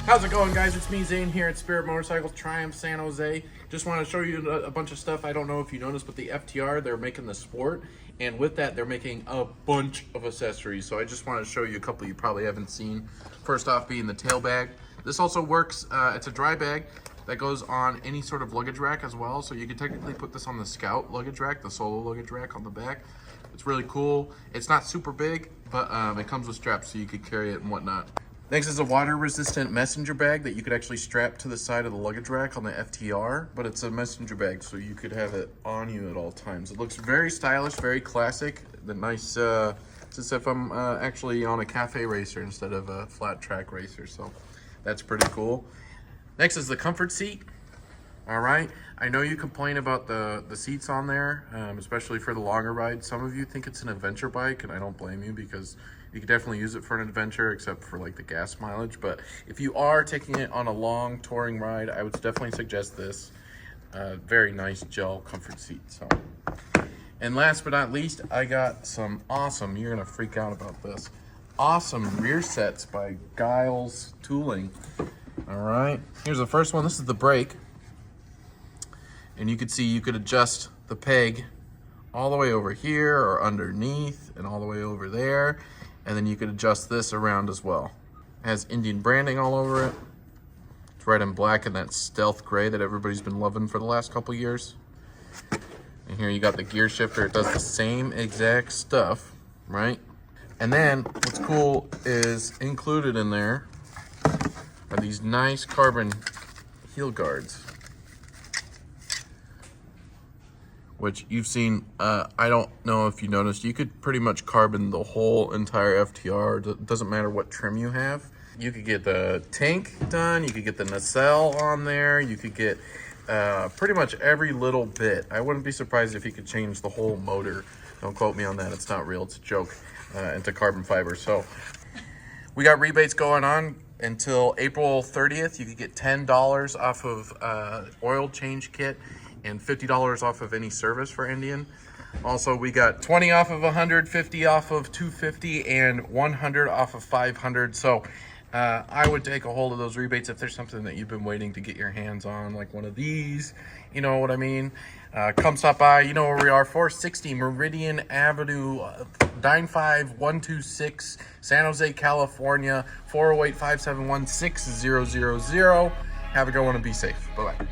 How's it going, guys? It's me, Zane, here at Spirit Motorcycles, Triumph, San Jose. Just want to show you a bunch of stuff. I don't know if you noticed, but the FTR, they're making the Sport, and with that, they're making a bunch of accessories. So I just want to show you a couple you probably haven't seen. First off being the tail bag. This also works, it's a dry bag that goes on any sort of luggage rack as well. So you could technically put this on the Scout luggage rack, the solo luggage rack on the back. It's really cool. It's not super big, but it comes with straps so you could carry it and whatnot. Next is a water-resistant messenger bag that you could actually strap to the side of the luggage rack on the FTR, but it's a messenger bag, so you could have it on you at all times. It looks very stylish, very classic. The nice, it's as if I'm actually on a cafe racer instead of a flat track racer, so that's pretty cool. Next is the comfort seat. All right, I know you complain about the seats on there, especially for the longer ride. Some of you think it's an adventure bike, and I don't blame you because you can definitely use it for an adventure, except for like the gas mileage. But if you are taking it on a long touring ride, I would definitely suggest this. Very nice gel comfort seat. So, and last but not least, I got some awesome, you're gonna freak out about this, awesome rear sets by Giles Tooling. All right, here's the first one. This is the brake. And you could see you could adjust the peg all the way over here or underneath and all the way over there. And then you could adjust this around as well. It has Indian branding all over it. It's red and black and that stealth gray that everybody's been loving for the last couple years. And here you got the gear shifter. It does the same exact stuff, right? And then what's cool is included in there are these nice carbon heel guards, which you've seen. I don't know if you noticed, you could pretty much carbon the whole entire FTR. It doesn't matter what trim you have. You could get the tank done, you could get the nacelle on there, you could get pretty much every little bit. I wouldn't be surprised if you could change the whole motor. Don't quote me on that, it's not real, it's a joke, into carbon fiber. So we got rebates going on until April 30th. You could get $10 off of oil change kit and $50 off of any service for Indian. Also, we got 20 off of 100, 50 off of 250, and 100 off of 500. So I would take a hold of those rebates if there's something that you've been waiting to get your hands on, like one of these, you know what I mean? Come stop by, you know where we are, 460 Meridian Avenue, 95126, San Jose, California, 408-571-6000. Have a good one and be safe. Bye-bye.